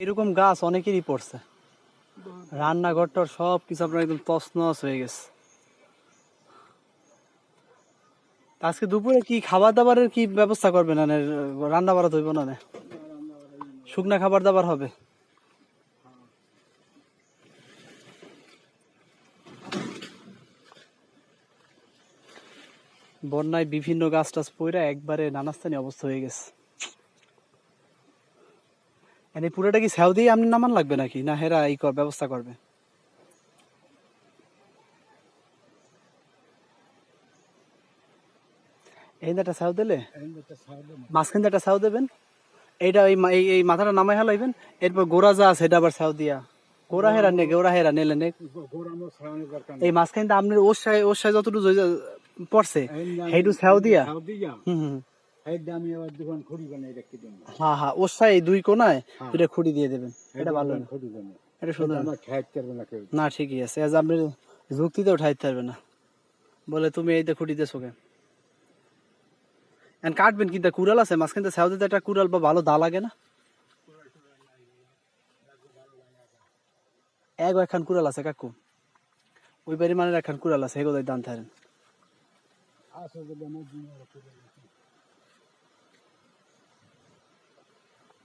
এরকম গাছ অনেকেরই পড়ছে, রান্নাঘরটার সব কিছু আপনার একদম তছনছ হয়ে গেছে। আজকে দুপুরে কি খাবার দাবারের কি ব্যবস্থা করবেন? না রান্না বাড়া হইব না? শুকনা খাবার দাবার হবে? বন্যায় বিভিন্ন গাছ টাছ পইরা একবারে নানাস্থানি অবস্থা হয়ে গেছে। এই পুরোটা কি ছাউ দিয়ে আপনি নামান লাগবে নাকি, না হেরা এই ব্যবস্থা করবে? এই একটা ছাউ দিলে মাঝখান দিয়ে একটা ছাউ দেবেন, এইটা এই মাথাটা নামাই হালাইবেন, এরপর গোড়া যা আছে এটা আবার ছাউ দিয়া গোড়া হেরা নে, গোড়া হেরা নেলে নে এই মাঝখান দিয়ে আপনার ওর সাই যতটুকু পড়ছে সেইটু ছাউ দিয়া। হুম হুম হ্যাঁ হ্যাঁ, ওর সাই দুই কোনায় দুটা খুঁড়ি দিয়ে দেবেন, এটা ভালো। এটা সুন্দর না, ঠিকই আছে। আজ আপনি যুক্তিতেও ঠাইতে পারবে না, বলে তুমি এইটা খুঁড়ি দিয়েছো কেন? কাটবেন কিন্তু কুড়াল আছে মাঝখান থেকে ছাউ দিতে, একটা কুড়াল বা ভালো দা লাগে না? একখান কুড়াল আছে কাকু, ওই বাড়ি মানে একখান কুড়াল আছে, এগুলো দান থাকেন।